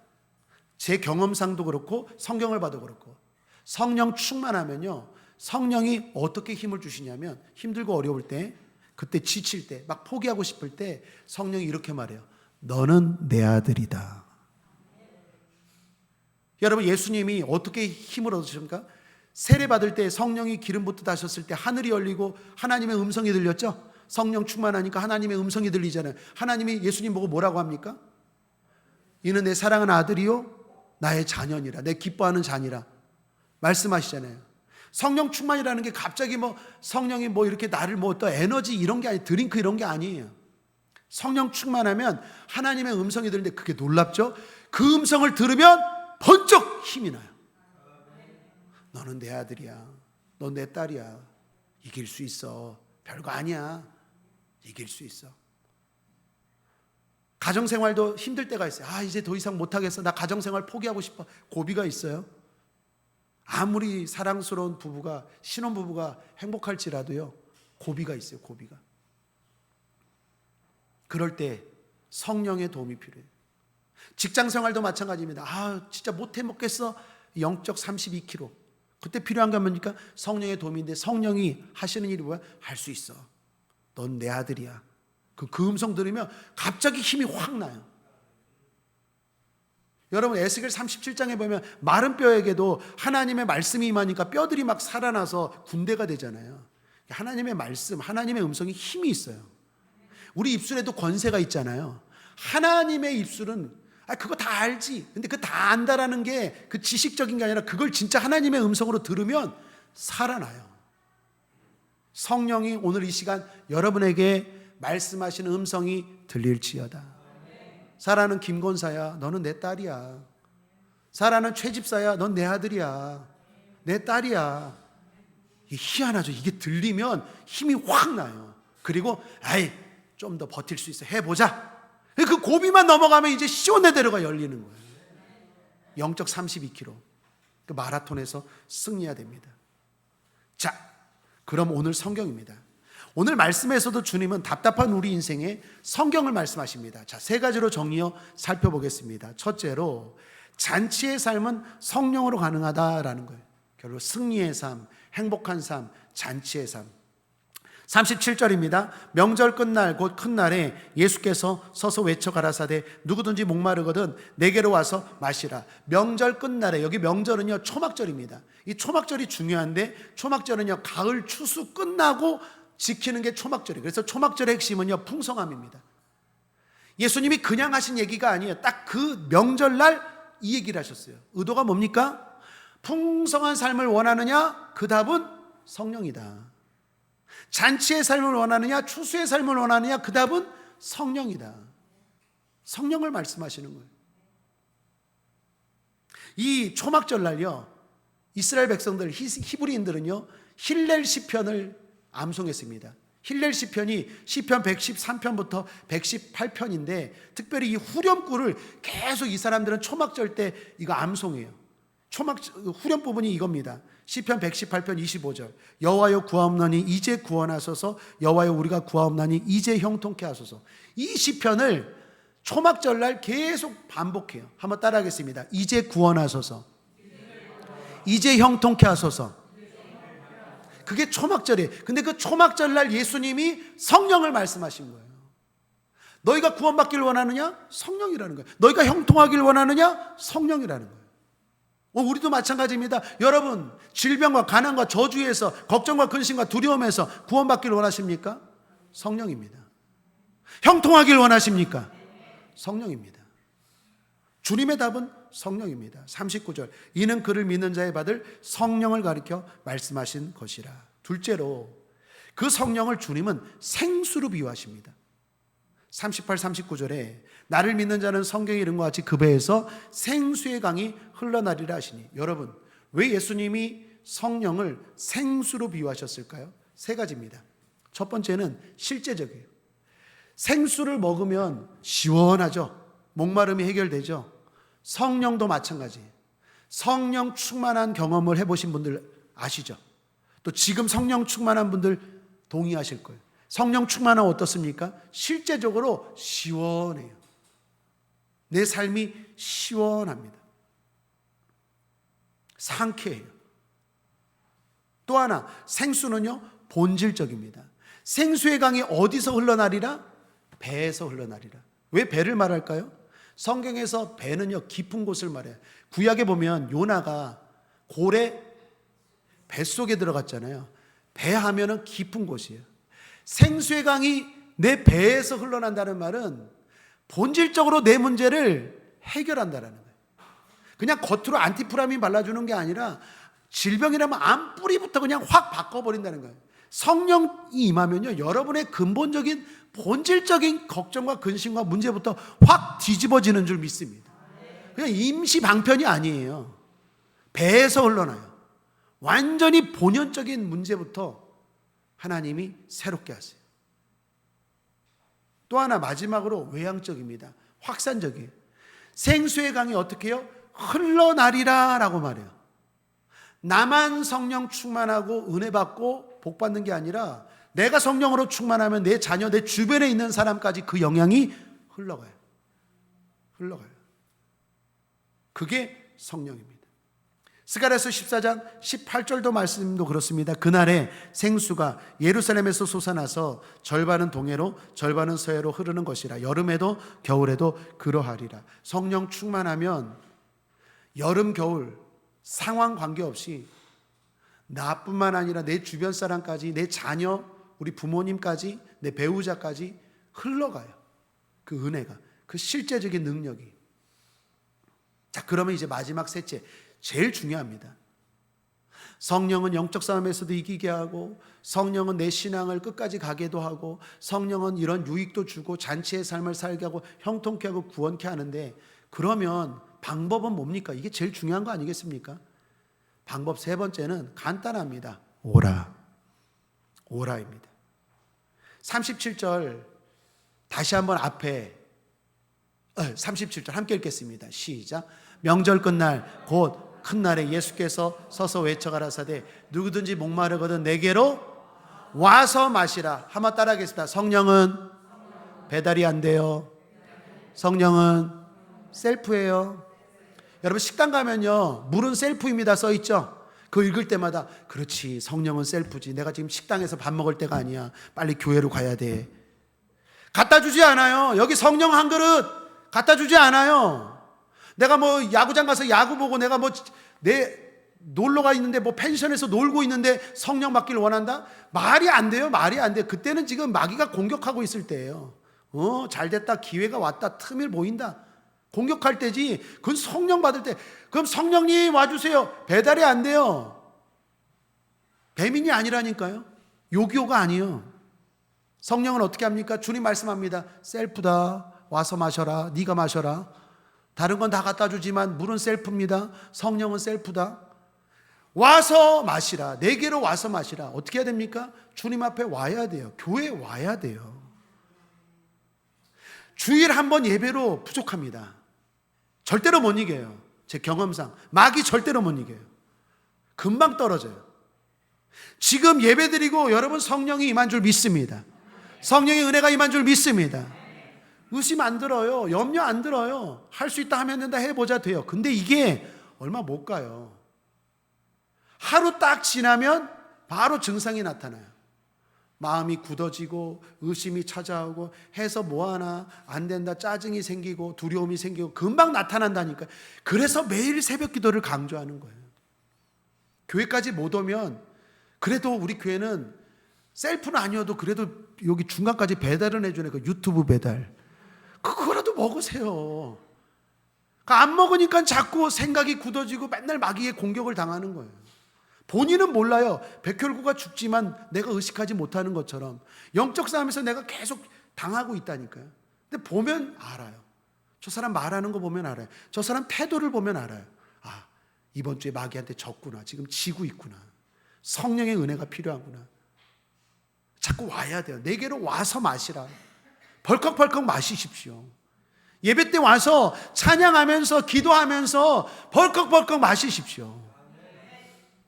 제 경험상도 그렇고 성경을 봐도 그렇고, 성령 충만하면요, 성령이 어떻게 힘을 주시냐면 힘들고 어려울 때, 그때 지칠 때, 막 포기하고 싶을 때 성령이 이렇게 말해요. 너는 내 아들이다. 여러분, 예수님이 어떻게 힘을 얻으십니까? 세례받을 때 성령이 기름 붓듯 하셨을 때 하늘이 열리고 하나님의 음성이 들렸죠? 성령 충만하니까 하나님의 음성이 들리잖아요. 하나님이 예수님 보고 뭐라고 합니까? 이는 내 사랑하는 아들이요 나의 자녀니라, 내 기뻐하는 자니라 말씀하시잖아요. 성령 충만이라는 게 갑자기 성령이 이렇게 나를 또 에너지 이런 게 아니에요. 드링크 이런 게 아니에요. 성령 충만하면 하나님의 음성이 들리는데 그게 놀랍죠? 그 음성을 들으면 번쩍 힘이 나요. 너는 내 아들이야. 넌 내 딸이야. 이길 수 있어. 별거 아니야. 이길 수 있어. 가정생활도 힘들 때가 있어요. 이제 더 이상 못하겠어. 나 가정생활 포기하고 싶어. 고비가 있어요. 아무리 사랑스러운 부부가, 신혼부부가 행복할지라도요, 고비가 있어요. 고비가. 그럴 때 성령의 도움이 필요해요. 직장생활도 마찬가지입니다. 진짜 못해 먹겠어. 영적 32km. 그때 필요한 게 뭡니까? 성령의 도움인데 성령이 하시는 일이 뭐야? 할 수 있어. 넌 내 아들이야. 그 음성 들으면 갑자기 힘이 확 나요. 여러분, 에스겔 37장에 보면 마른 뼈에게도 하나님의 말씀이 임하니까 뼈들이 막 살아나서 군대가 되잖아요. 하나님의 말씀, 하나님의 음성이 힘이 있어요. 우리 입술에도 권세가 있잖아요. 하나님의 입술은 그거 다 알지. 근데 그 다 안다라는 게 그 지식적인 게 아니라 그걸 진짜 하나님의 음성으로 들으면 살아나요. 성령이 오늘 이 시간 여러분에게 말씀하시는 음성이 들릴지어다. 사랑하는 김권사야, 너는 내 딸이야. 사랑하는 최집사야, 넌 내 아들이야. 내 딸이야. 이게 희한하죠. 이게 들리면 힘이 확 나요. 그리고 좀 더 버틸 수 있어. 해보자. 그 고비만 넘어가면 이제 시온의 대로가 열리는 거예요. 영적 32km. 그 마라톤에서 승리해야 됩니다. 자, 그럼 오늘 성경입니다. 오늘 말씀에서도 주님은 답답한 우리 인생에 성경을 말씀하십니다. 자, 세 가지로 정리해 살펴보겠습니다. 첫째로, 잔치의 삶은 성령으로 가능하다라는 거예요. 결국 승리의 삶, 행복한 삶, 잔치의 삶. 37절입니다. 명절 끝날 곧 큰 날에 예수께서 서서 외쳐 가라사대 누구든지 목마르거든 내게로 와서 마시라. 명절 끝날에, 여기 명절은요 초막절입니다. 이 초막절이 중요한데, 초막절은요 가을 추수 끝나고 지키는 게 초막절이에요. 그래서 초막절의 핵심은요 풍성함입니다. 예수님이 그냥 하신 얘기가 아니에요. 딱 그 명절날 이 얘기를 하셨어요. 의도가 뭡니까? 풍성한 삶을 원하느냐? 그 답은 성령이다. 잔치의 삶을 원하느냐? 추수의 삶을 원하느냐? 그 답은 성령이다. 성령을 말씀하시는 거예요. 이 초막절날요, 이스라엘 백성들, 히브리인들은요 힐렐 시편을 암송했습니다. 힐렐 시편이 시편 113편부터 118편인데 특별히 이 후렴구를 계속 이 사람들은 초막절 때 이거 암송해요. 초막 후렴 부분이 이겁니다. 시편 118편 25절. 여호와여 구하옵나니 이제 구원하소서. 여호와여 우리가 구하옵나니 이제 형통케 하소서. 이 시편을 초막절날 계속 반복해요. 한번 따라하겠습니다. 이제 구원하소서. 이제 형통케 하소서. 그게 초막절이에요. 근데 그 초막절날 예수님이 성령을 말씀하신 거예요. 너희가 구원받기를 원하느냐? 성령이라는 거예요. 너희가 형통하기를 원하느냐? 성령이라는 거예요. 우리도 마찬가지입니다. 여러분, 질병과 가난과 저주에서, 걱정과 근심과 두려움에서 구원받기를 원하십니까? 성령입니다. 형통하기를 원하십니까? 성령입니다. 주님의 답은 성령입니다. 39절. 이는 그를 믿는 자에 받을 성령을 가리켜 말씀하신 것이라. 둘째로, 그 성령을 주님은 생수로 비유하십니다. 38, 39절에 나를 믿는 자는 성경의 이름과 같이 그 배에서 생수의 강이 흘러나리라 하시니. 여러분, 왜 예수님이 성령을 생수로 비유하셨을까요? 세 가지입니다. 첫 번째는 실제적이에요. 생수를 먹으면 시원하죠. 목마름이 해결되죠. 성령도 마찬가지예요. 성령 충만한 경험을 해보신 분들 아시죠? 또 지금 성령 충만한 분들 동의하실 거예요. 성령 충만하면 어떻습니까? 실제적으로 시원해요. 내 삶이 시원합니다. 상쾌해요. 또 하나, 생수는요 본질적입니다. 생수의 강이 어디서 흘러나리라? 배에서 흘러나리라. 왜 배를 말할까요? 성경에서 배는요 깊은 곳을 말해요. 구약에 보면 요나가 고래 뱃속에 들어갔잖아요. 배 하면은 깊은 곳이에요. 생수의 강이 내 배에서 흘러난다는 말은 본질적으로 내 문제를 해결한다는 거예요. 그냥 겉으로 안티프라민 발라주는 게 아니라 질병이라면 안 뿌리부터 그냥 확 바꿔버린다는 거예요. 성령이 임하면요 여러분의 근본적인 본질적인 걱정과 근심과 문제부터 확 뒤집어지는 줄 믿습니다. 그냥 임시 방편이 아니에요. 배에서 흘러나요. 완전히 본연적인 문제부터 하나님이 새롭게 하세요. 또 하나 마지막으로 외향적입니다. 확산적이에요. 생수의 강이 어떻게 해요? 흘러나리라 라고 말해요. 나만 성령 충만하고 은혜 받고 복 받는 게 아니라 내가 성령으로 충만하면 내 자녀, 내 주변에 있는 사람까지 그 영향이 흘러가요. 그게 성령입니다. 스가랴서 14장 18절도 말씀도 그렇습니다. 그날에 생수가 예루살렘에서 솟아나서 절반은 동해로 절반은 서해로 흐르는 것이라. 여름에도 겨울에도 그러하리라. 성령 충만하면 여름 겨울 상황 관계없이 나뿐만 아니라 내 주변 사람까지, 내 자녀, 우리 부모님까지, 내 배우자까지 흘러가요. 그 은혜가, 그 실제적인 능력이. 자, 그러면 이제 마지막 셋째, 제일 중요합니다. 성령은 영적 싸움에서도 이기게 하고, 성령은 내 신앙을 끝까지 가게도 하고, 성령은 이런 유익도 주고 잔치의 삶을 살게 하고 형통케 하고 구원케 하는데, 그러면 방법은 뭡니까? 이게 제일 중요한 거 아니겠습니까? 방법 세 번째는 간단합니다. 오라입니다. 37절 다시 한번 앞에 37절 함께 읽겠습니다. 시작. 명절 끝날 곧 큰 날에 예수께서 서서 외쳐가라사대 누구든지 목마르거든 내게로 와서 마시라. 한번 따라하겠습니다. 성령은 배달이 안 돼요. 성령은 셀프예요. 여러분 식당 가면요 물은 셀프입니다 써 있죠. 그거 읽을 때마다 그렇지 성령은 셀프지. 내가 지금 식당에서 밥 먹을 때가 아니야. 빨리 교회로 가야 돼. 갖다 주지 않아요. 여기 성령 한 그릇 갖다 주지 않아요. 내가 뭐 야구장 가서 야구 보고 내가 뭐 내 놀러가 있는데 뭐 펜션에서 놀고 있는데 성령 받기를 원한다? 말이 안 돼요. 말이 안 돼. 그때는 지금 마귀가 공격하고 있을 때예요. 잘 됐다. 기회가 왔다. 틈을 보인다. 공격할 때지. 그건 성령 받을 때. 그럼 성령님 와주세요. 배달이 안 돼요. 배민이 아니라니까요. 요기요가 아니에요. 성령은 어떻게 합니까? 주님 말씀합니다. 셀프다. 와서 마셔라. 네가 마셔라. 다른 건 다 갖다 주지만 물은 셀프입니다. 성령은 셀프다. 와서 마시라. 내게로 와서 마시라. 어떻게 해야 됩니까? 주님 앞에 와야 돼요. 교회에 와야 돼요. 주일 한 번 예배로 부족합니다. 절대로 못 이겨요. 제 경험상 마귀 절대로 못 이겨요. 금방 떨어져요. 지금 예배드리고 여러분 성령이 임한 줄 믿습니다. 성령의 은혜가 임한 줄 믿습니다. 의심 안 들어요. 염려 안 들어요. 할 수 있다 하면 된다 해보자 돼요. 근데 이게 얼마 못 가요. 하루 딱 지나면 바로 증상이 나타나요. 마음이 굳어지고 의심이 찾아오고 해서 뭐하나 안 된다 짜증이 생기고 두려움이 생기고 금방 나타난다니까. 그래서 매일 새벽 기도를 강조하는 거예요. 교회까지 못 오면 그래도 우리 교회는 셀프는 아니어도 그래도 여기 중간까지 배달은 해주네. 그 유튜브 배달 그거라도 먹으세요. 안 먹으니까 자꾸 생각이 굳어지고 맨날 마귀의 공격을 당하는 거예요. 본인은 몰라요. 백혈구가 죽지만 내가 의식하지 못하는 것처럼 영적 싸움에서 내가 계속 당하고 있다니까요. 근데 보면 알아요. 저 사람 말하는 거 보면 알아요. 저 사람 태도를 보면 알아요. 아, 이번 주에 마귀한테 졌구나. 지금 지고 있구나. 성령의 은혜가 필요하구나. 자꾸 와야 돼요. 내게로 와서 마시라. 벌컥벌컥 마시십시오. 예배 때 와서 찬양하면서 기도하면서 벌컥벌컥 마시십시오.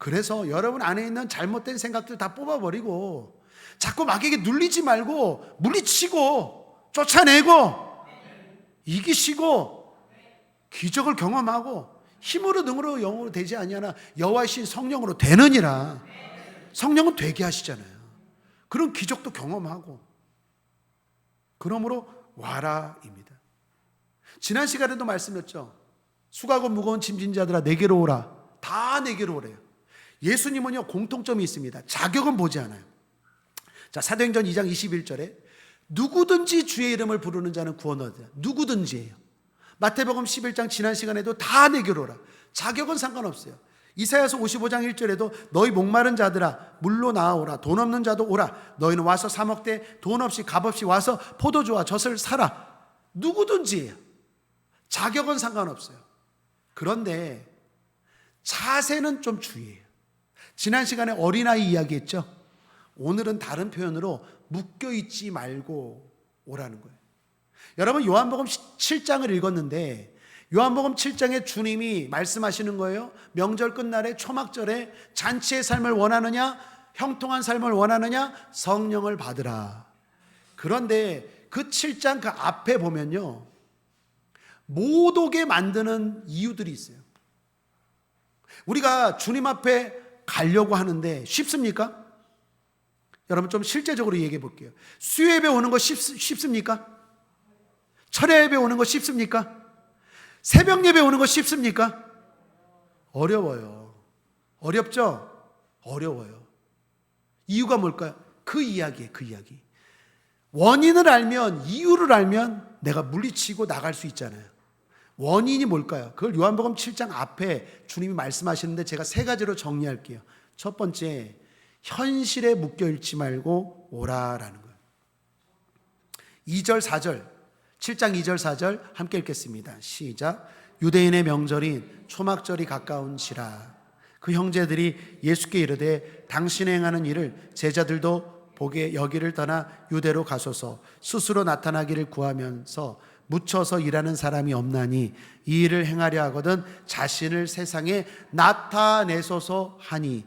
그래서 여러분 안에 있는 잘못된 생각들 다 뽑아버리고 자꾸 마귀에게 눌리지 말고 물리치고 쫓아내고 이기시고 기적을 경험하고 힘으로 능으로 영으로 되지 아니하나 여호와의 신 성령으로 되느니라. 성령은 되게 하시잖아요. 그런 기적도 경험하고 그러므로 와라입니다. 지난 시간에도 말씀드렸죠. 수고하고 무거운 짐진 자들아 내게로 오라. 다 내게로 오래요. 예수님은요 공통점이 있습니다. 자격은 보지 않아요. 자, 사도행전 2장 21절에 누구든지 주의 이름을 부르는 자는 구원 얻으리라. 누구든지예요. 마태복음 11장 지난 시간에도 다 내게로 오라. 자격은 상관없어요. 이사야서 55장 1절에도 너희 목마른 자들아 물로 나아오라. 돈 없는 자도 오라. 너희는 와서 사 먹되 돈 없이 값 없이 와서 포도주와 젖을 사라. 누구든지예요. 자격은 상관없어요. 그런데 자세는 좀 주의해요. 지난 시간에 어린아이 이야기했죠. 오늘은 다른 표현으로 묶여있지 말고 오라는 거예요. 여러분 요한복음 7장을 읽었는데 요한복음 7장에 주님이 말씀하시는 거예요. 명절 끝날에 초막절에 잔치의 삶을 원하느냐 형통한 삶을 원하느냐 성령을 받으라. 그런데 그 7장 그 앞에 보면요 못 오게 만드는 이유들이 있어요. 우리가 주님 앞에 가려고 하는데 쉽습니까? 여러분 좀 실제적으로 얘기해 볼게요. 수요예배 오는 거 쉽습니까? 철야 예배 오는 거 쉽습니까? 새벽 예배 오는 거 쉽습니까? 어려워요. 어렵죠? 어려워요. 이유가 뭘까요? 그 이야기예요. 그 이야기. 원인을 알면 이유를 알면 내가 물리치고 나갈 수 있잖아요. 원인이 뭘까요? 그걸 요한복음 7장 앞에 주님이 말씀하시는데 제가 세 가지로 정리할게요. 첫 번째, 현실에 묶여있지 말고 오라라는 거예요. 2절 4절 7장 2절 4절 함께 읽겠습니다. 시작. 유대인의 명절인 초막절이 가까운지라 그 형제들이 예수께 이르되 당신의 행하는 일을 제자들도 보게 여기를 떠나 유대로 가소서. 스스로 나타나기를 구하면서 묻혀서 일하는 사람이 없나니 이 일을 행하려 하거든 자신을 세상에 나타내소서 하니.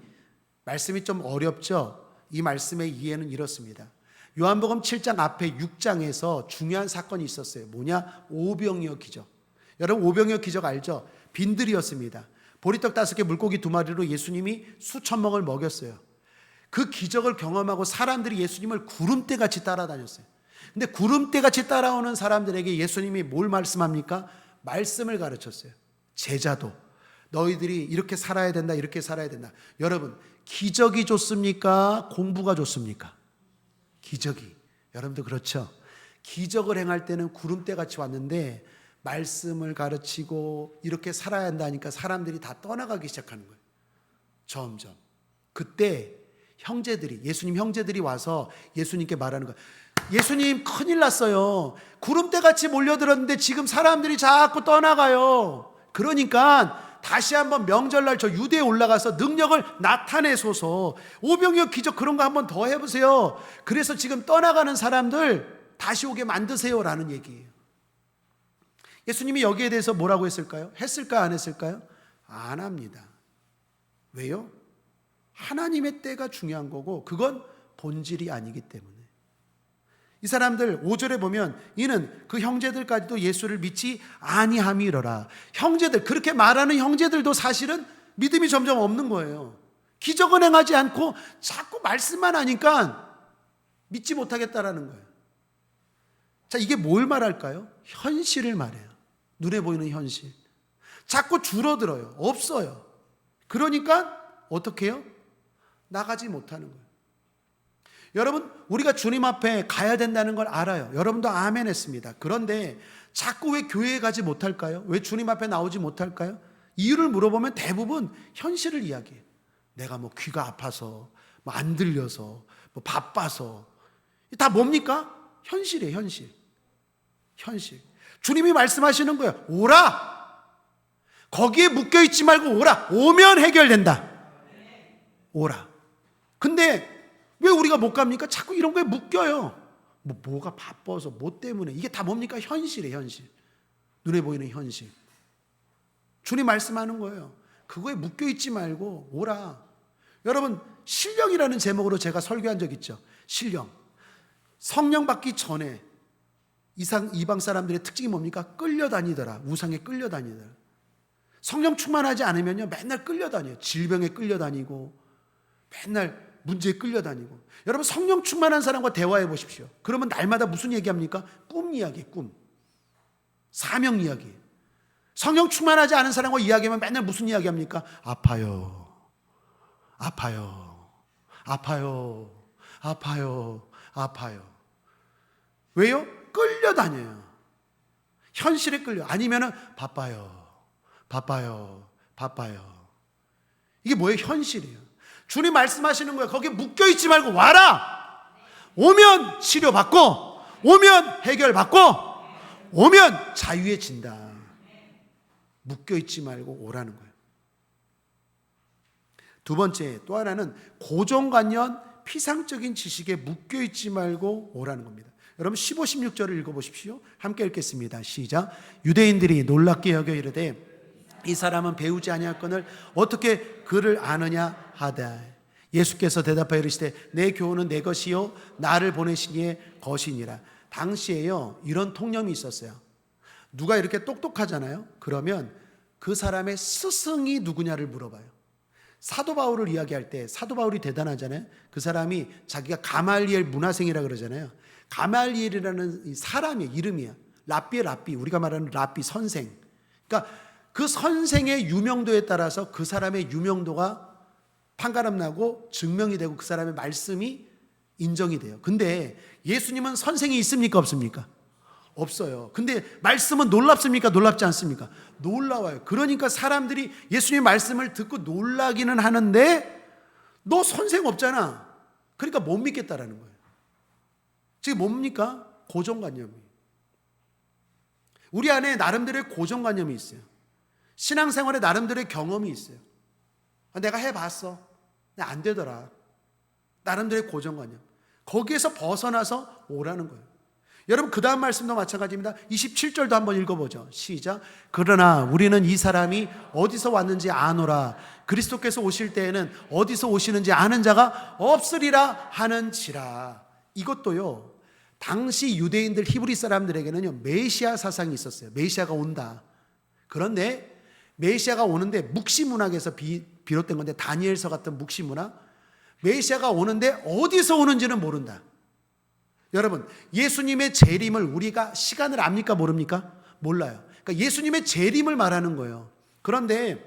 말씀이 좀 어렵죠? 이 말씀의 이해는 이렇습니다. 요한복음 7장 앞에 6장에서 중요한 사건이 있었어요. 뭐냐? 오병이어 기적. 여러분 오병이어 기적 알죠? 빈들이었습니다. 보리떡 5개 물고기 2마리로 예수님이 수천 명을 먹였어요. 그 기적을 경험하고 사람들이 예수님을 구름대같이 따라다녔어요. 근데 구름대같이 따라오는 사람들에게 예수님이 뭘 말씀합니까? 말씀을 가르쳤어요. 제자도 너희들이 이렇게 살아야 된다, 이렇게 살아야 된다. 여러분 기적이 좋습니까? 공부가 좋습니까? 기적이. 여러분도 그렇죠? 기적을 행할 때는 구름대같이 왔는데 말씀을 가르치고 이렇게 살아야 한다니까 사람들이 다 떠나가기 시작하는 거예요. 점점. 그때 형제들이, 예수님 형제들이 와서 예수님께 말하는 거예요. 예수님 큰일 났어요. 구름대같이 몰려들었는데 지금 사람들이 자꾸 떠나가요. 그러니까 다시 한번 명절날 저 유대에 올라가서 능력을 나타내소서. 오병이어 기적 그런 거 한번 더 해보세요. 그래서 지금 떠나가는 사람들 다시 오게 만드세요라는 얘기예요. 예수님이 여기에 대해서 뭐라고 했을까요? 했을까요? 안 했을까요? 안 합니다. 왜요? 하나님의 때가 중요한 거고 그건 본질이 아니기 때문에. 이 사람들 5절에 보면 이는 그 형제들까지도 예수를 믿지 아니함이로라. 형제들, 그렇게 말하는 형제들도 사실은 믿음이 점점 없는 거예요. 기적은 행하지 않고 자꾸 말씀만 하니까 믿지 못하겠다라는 거예요. 자, 이게 뭘 말할까요? 현실을 말해요. 눈에 보이는 현실. 자꾸 줄어들어요. 없어요. 그러니까 어떻게 해요? 나가지 못하는 거예요. 여러분, 우리가 주님 앞에 가야 된다는 걸 알아요. 여러분도 아멘 했습니다. 그런데 자꾸 왜 교회에 가지 못할까요? 왜 주님 앞에 나오지 못할까요? 이유를 물어보면 대부분 현실을 이야기해요. 내가 뭐 귀가 아파서, 뭐 안 들려서, 뭐 바빠서. 다 뭡니까? 현실이에요, 현실. 현실. 주님이 말씀하시는 거예요. 오라! 거기에 묶여있지 말고 오라! 오면 해결된다. 오라. 근데 왜 우리가 못 갑니까? 자꾸 이런 거에 묶여요. 뭐가 바빠서, 뭐 때문에. 이게 다 뭡니까? 현실이에요, 현실. 눈에 보이는 현실. 주님 말씀하는 거예요. 그거에 묶여있지 말고 오라. 여러분, 신령이라는 제목으로 제가 설교한 적 있죠. 신령. 성령 받기 전에 이방 사람들의 특징이 뭡니까? 끌려다니더라. 우상에 끌려다니더라. 성령 충만하지 않으면요, 맨날 끌려다녀요. 질병에 끌려다니고, 맨날 문제에 끌려다니고. 여러분, 성령 충만한 사람과 대화해 보십시오. 그러면 날마다 무슨 얘기합니까? 꿈 이야기, 꿈. 사명 이야기. 성령 충만하지 않은 사람과 이야기하면 맨날 무슨 이야기합니까? 아파요. 아파요. 아파요. 아파요. 아파요. 왜요? 끌려다녀요. 현실에 끌려. 아니면은 바빠요. 바빠요. 바빠요. 이게 뭐예요? 현실이에요. 주님 말씀하시는 거예요. 거기에 묶여있지 말고 와라. 오면 치료받고, 오면 해결받고, 오면 자유해진다. 묶여있지 말고 오라는 거예요. 두 번째, 또 하나는 고정관념, 피상적인 지식에 묶여있지 말고 오라는 겁니다. 여러분 15, 16절을 읽어보십시오. 함께 읽겠습니다. 시작. 유대인들이 놀랍게 여겨 이르되 이 사람은 배우지 아니할거늘 어떻게 그를 아느냐 하다. 예수께서 대답하여 이르시되 내 교훈은 내 것이요 나를 보내신 이의 것이니라. 당시에요, 이런 통념이 있었어요. 누가 이렇게 똑똑하잖아요. 그러면 그 사람의 스승이 누구냐를 물어봐요. 사도 바울을 이야기할 때 사도 바울이 대단하잖아요. 그 사람이 자기가 가말리엘 문화생이라 그러잖아요. 가말리엘이라는 사람의 이름이야. 랍비의 랍비, 우리가 말하는 랍비 선생. 그러니까 그 선생의 유명도에 따라서 그 사람의 유명도가 판가름 나고 증명이 되고 그 사람의 말씀이 인정이 돼요. 근데 예수님은 선생이 있습니까? 없습니까? 없어요. 근데 말씀은 놀랍습니까? 놀랍지 않습니까? 놀라워요. 그러니까 사람들이 예수님의 말씀을 듣고 놀라기는 하는데 너 선생 없잖아. 그러니까 못 믿겠다라는 거예요. 지금 뭡니까? 고정관념이. 우리 안에 나름대로의 고정관념이 있어요. 신앙생활에 나름대로의 경험이 있어요. 내가 해봤어. 근데 안 되더라. 나름대로의 고정관념. 거기에서 벗어나서 오라는 거예요. 여러분, 그 다음 말씀도 마찬가지입니다. 27절도 한번 읽어보죠. 시작. 그러나 우리는 이 사람이 어디서 왔는지 아노라. 그리스도께서 오실 때에는 어디서 오시는지 아는 자가 없으리라 하는지라. 이것도요, 당시 유대인들 히브리 사람들에게는요, 메시아 사상이 있었어요. 메시아가 온다. 그런데 메시아가 오는데 묵시문학에서 비롯된 건데, 다니엘서 같은 묵시문학, 메시아가 오는데 어디서 오는지는 모른다. 여러분, 예수님의 재림을 우리가 시간을 압니까? 모릅니까? 몰라요. 그러니까 예수님의 재림을 말하는 거예요. 그런데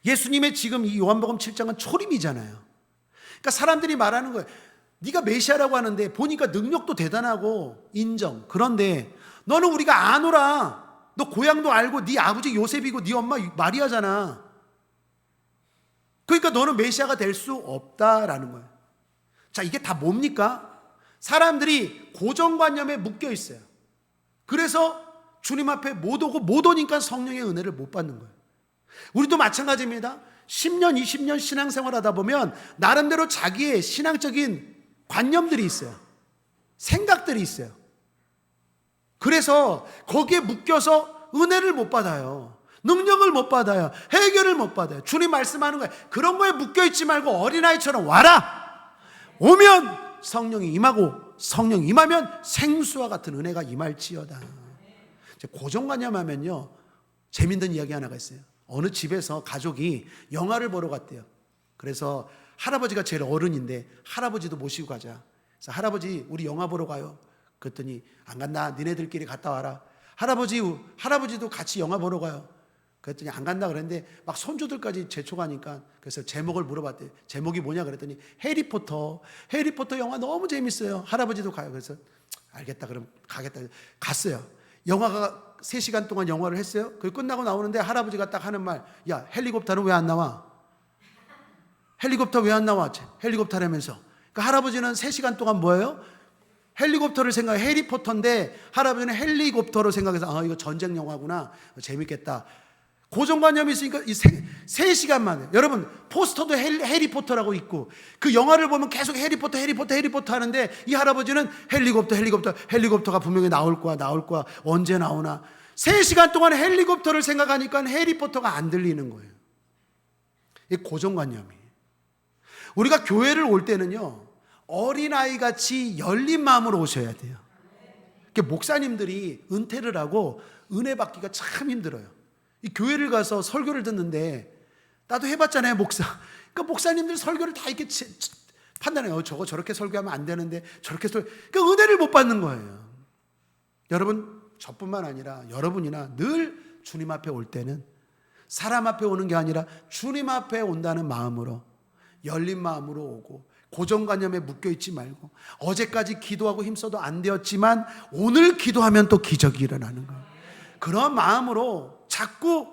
예수님의 지금 이 요한복음 7장은 초림이잖아요. 그러니까 사람들이 말하는 거예요. 네가 메시아라고 하는데 보니까 능력도 대단하고 인정. 그런데 너는 우리가 아노라. 너 고향도 알고 네 아버지 요셉이고 네 엄마 마리아잖아. 그러니까 너는 메시아가 될 수 없다라는 거예요. 자, 이게 다 뭡니까? 사람들이 고정관념에 묶여 있어요. 그래서 주님 앞에 못 오고 못 오니까 성령의 은혜를 못 받는 거예요. 우리도 마찬가지입니다. 10년, 20년 신앙생활 하다 보면 나름대로 자기의 신앙적인 관념들이 있어요. 생각들이 있어요. 그래서 거기에 묶여서 은혜를 못 받아요. 능력을 못 받아요. 해결을 못 받아요. 주님 말씀하는 거예요. 그런 거에 묶여있지 말고 어린아이처럼 와라. 오면 성령이 임하고 성령이 임하면 생수와 같은 은혜가 임할지어다. 고정관념하면요, 재밌는 이야기 하나가 있어요. 어느 집에서 가족이 영화를 보러 갔대요. 그래서 할아버지가 제일 어른인데 할아버지도 모시고 가자. 그래서 할아버지 우리 영화 보러 가요. 그랬더니 안 간다. 니네들끼리 갔다 와라. 할아버지도 같이 영화 보러 가요. 그랬더니 안 간다 그랬는데 막 손주들까지 재촉하니까 그래서 제목을 물어봤대요. 제목이 뭐냐 그랬더니 해리포터 영화 너무 재밌어요. 할아버지도 가요. 그래서 알겠다 그럼 가겠다. 갔어요. 영화가 3시간 동안 영화를 했어요. 그리고 끝나고 나오는데 할아버지가 딱 하는 말, 야 헬리콥터는 왜 안 나와? 헬리콥터 왜 안 나와? 헬리콥터라면서. 그러니까 할아버지는 3시간 동안 뭐예요? 헬리콥터를 생각해. 해리포터인데 할아버지는 헬리콥터로 생각해서 이거 전쟁 영화구나. 재밌겠다. 고정관념이 있으니까 이 3시간 만에. 여러분 포스터도 해리포터라고 있고 그 영화를 보면 계속 해리포터 하는데 이 할아버지는 헬리콥터가 분명히 나올 거야 언제 나오나. 3시간 동안 헬리콥터를 생각하니까 해리포터가 안 들리는 거예요. 이 고정관념이. 우리가 교회를 올 때는요, 어린아이같이 열린 마음으로 오셔야 돼요. 목사님들이 은퇴를 하고 은혜 받기가 참 힘들어요. 이 교회를 가서 설교를 듣는데, 나도 해봤잖아요, 목사. 그러니까 목사님들 설교를 다 이렇게 판단해요. 저거 저렇게 설교하면 안 되는데, 그러니까 은혜를 못 받는 거예요. 여러분, 저뿐만 아니라 여러분이나 늘 주님 앞에 올 때는 사람 앞에 오는 게 아니라 주님 앞에 온다는 마음으로, 열린 마음으로 오고, 고정관념에 묶여있지 말고, 어제까지 기도하고 힘써도 안 되었지만 오늘 기도하면 또 기적이 일어나는 거예요. 그런 마음으로 자꾸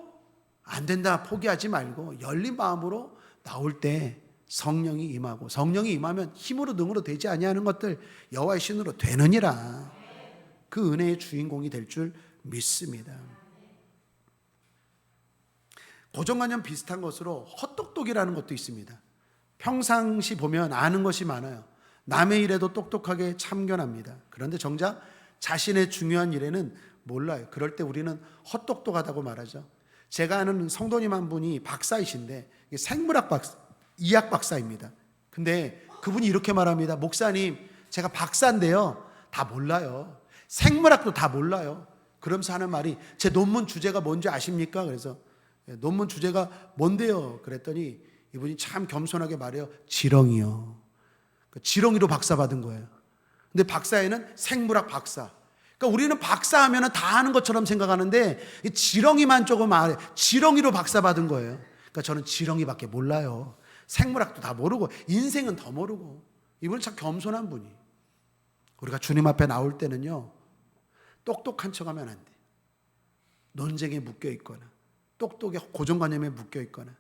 안 된다 포기하지 말고 열린 마음으로 나올 때 성령이 임하고, 성령이 임하면 힘으로 능으로 되지 아니하는 것들 여호와의 신으로 되느니라. 그 은혜의 주인공이 될 줄 믿습니다. 고정관념 비슷한 것으로 헛똑똑이라는 것도 있습니다. 평상시 보면 아는 것이 많아요. 남의 일에도 똑똑하게 참견합니다. 그런데 정작 자신의 중요한 일에는 몰라요. 그럴 때 우리는 헛똑똑하다고 말하죠. 제가 아는 성도님 한 분이 박사이신데 생물학 박사, 이학 박사입니다. 근데 그분이 이렇게 말합니다. 목사님, 제가 박사인데요, 다 몰라요. 생물학도 다 몰라요. 그러면서 하는 말이, 제 논문 주제가 뭔지 아십니까? 그래서 논문 주제가 뭔데요? 그랬더니 이분이 참 겸손하게 말해요. 지렁이요. 지렁이로 박사 받은 거예요. 근데 박사에는 생물학 박사. 그러니까 우리는 박사하면 다 아는 것처럼 생각하는데 지렁이만 조금 알아요. 지렁이로 박사 받은 거예요. 그러니까 저는 지렁이밖에 몰라요. 생물학도 다 모르고 인생은 더 모르고. 이분은 참 겸손한 분이. 우리가 주님 앞에 나올 때는요, 똑똑한 척하면 안 돼. 논쟁에 묶여 있거나 똑똑의 고정관념에 묶여 있거나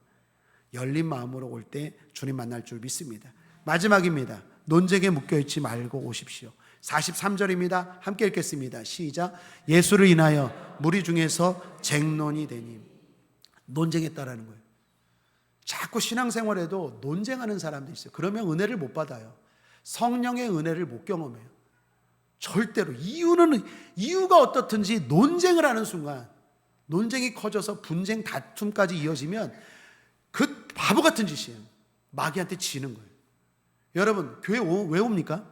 열린 마음으로 올 때 주님 만날 줄 믿습니다. 마지막입니다. 논쟁에 묶여 있지 말고 오십시오. 43절입니다. 함께 읽겠습니다. 시작. 예수를 인하여 무리 중에서 쟁론이 되니. 논쟁했다라는 거예요. 자꾸 신앙생활에도 논쟁하는 사람도 있어요. 그러면 은혜를 못 받아요. 성령의 은혜를 못 경험해요. 절대로. 이유가 어떻든지 논쟁을 하는 순간, 논쟁이 커져서 분쟁 다툼까지 이어지면 그 바보 같은 짓이에요. 마귀한테 지는 거예요. 여러분, 교회 왜 옵니까?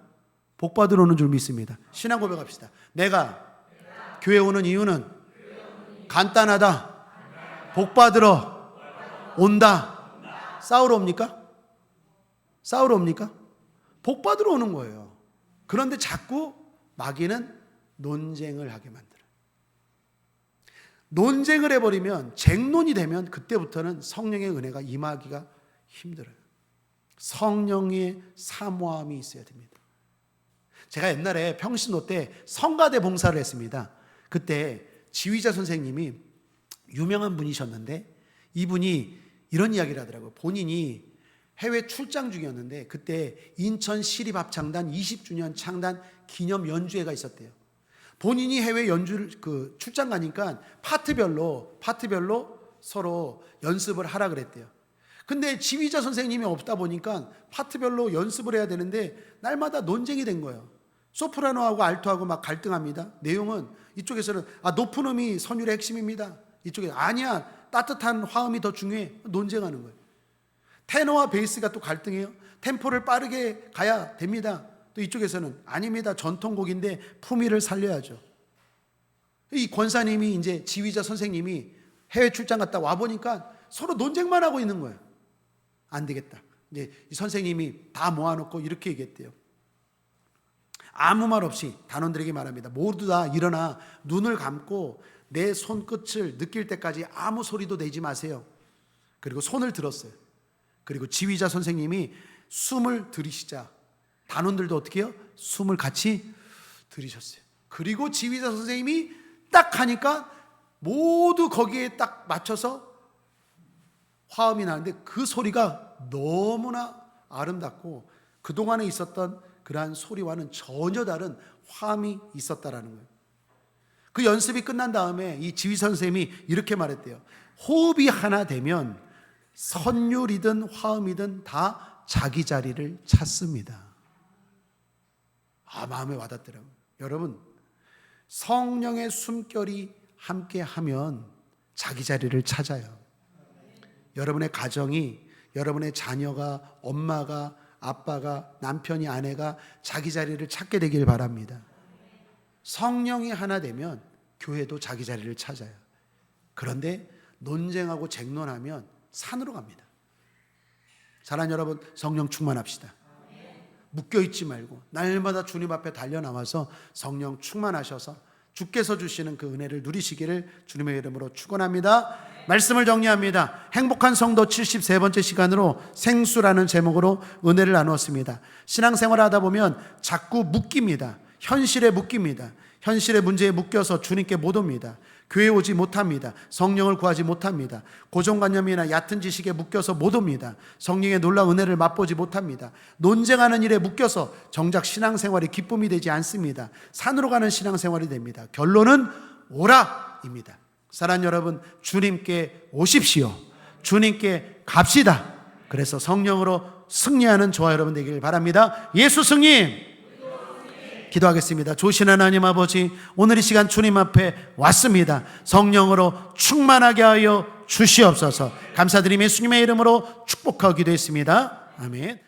복 받으러 오는 줄 믿습니다. 신앙 고백합시다. 내가 교회 오는 이유는 간단하다. 복 받으러 온다. 싸우러 옵니까? 싸우러 옵니까? 복 받으러 오는 거예요. 그런데 자꾸 마귀는 논쟁을 하게 만들어요. 논쟁을 해버리면, 쟁론이 되면 그때부터는 성령의 은혜가 임하기가 힘들어요. 성령의 사모함이 있어야 됩니다. 제가 옛날에 평신도 때 성가대 봉사를 했습니다. 그때 지휘자 선생님이 유명한 분이셨는데 이분이 이런 이야기를 하더라고요. 본인이 해외 출장 중이었는데 그때 인천 시립합창단 20주년 창단 기념 연주회가 있었대요. 본인이 해외 연주를 출장 가니까 파트별로 서로 연습을 하라 그랬대요. 근데 지휘자 선생님이 없다 보니까 파트별로 연습을 해야 되는데 날마다 논쟁이 된 거예요. 소프라노하고 알토하고 막 갈등합니다. 내용은 이쪽에서는 높은 음이 선율의 핵심입니다. 이쪽에 아니야, 따뜻한 화음이 더 중요해. 논쟁하는 거예요. 테너와 베이스가 또 갈등해요. 템포를 빠르게 가야 됩니다. 또 이쪽에서는 아닙니다. 전통곡인데 품위를 살려야죠. 이 권사님이 이제 지휘자 선생님이 해외 출장 갔다 와 보니까 서로 논쟁만 하고 있는 거예요. 안 되겠다. 이제 이 선생님이 다 모아놓고 이렇게 얘기했대요. 아무 말 없이 단원들에게 말합니다. 모두 다 일어나 눈을 감고 내 손끝을 느낄 때까지 아무 소리도 내지 마세요. 그리고 손을 들었어요. 그리고 지휘자 선생님이 숨을 들이시자 단원들도 어떻게 해요? 숨을 같이 들이셨어요. 그리고 지휘자 선생님이 딱 하니까 모두 거기에 딱 맞춰서 화음이 나는데 그 소리가 너무나 아름답고 그동안에 있었던 그러한 소리와는 전혀 다른 화음이 있었다라는 거예요. 그 연습이 끝난 다음에 이 지휘 선생님이 이렇게 말했대요. 호흡이 하나 되면 선율이든 화음이든 다 자기 자리를 찾습니다. 마음에 와닿더라고요. 여러분, 성령의 숨결이 함께하면 자기 자리를 찾아요. 여러분의 가정이, 여러분의 자녀가, 엄마가, 아빠가, 남편이, 아내가 자기 자리를 찾게 되길 바랍니다. 성령이 하나 되면 교회도 자기 자리를 찾아요. 그런데 논쟁하고 쟁론하면 산으로 갑니다. 사랑하는 여러분, 성령 충만합시다. 묶여있지 말고 날마다 주님 앞에 달려나와서 성령 충만하셔서 주께서 주시는 그 은혜를 누리시기를 주님의 이름으로 축원합니다. 말씀을 정리합니다. 행복한 성도 73번째 시간으로 생수라는 제목으로 은혜를 나누었습니다. 신앙생활을 하다 보면 자꾸 묶입니다. 현실에 묶입니다. 현실의 문제에 묶여서 주님께 못 옵니다. 교회 오지 못합니다. 성령을 구하지 못합니다. 고정관념이나 얕은 지식에 묶여서 못 옵니다. 성령의 놀라운 은혜를 맛보지 못합니다. 논쟁하는 일에 묶여서 정작 신앙생활이 기쁨이 되지 않습니다. 산으로 가는 신앙생활이 됩니다. 결론은 오라입니다. 사랑하는 여러분, 주님께 오십시오. 주님께 갑시다. 그래서 성령으로 승리하는 저와 여러분 되기를 바랍니다. 예수 승리! 기도하겠습니다. 좋으신 하나님 아버지, 오늘 이 시간 주님 앞에 왔습니다. 성령으로 충만하게 하여 주시옵소서. 감사드리며 예수님의 이름으로 축복하기도 했습니다. 아멘.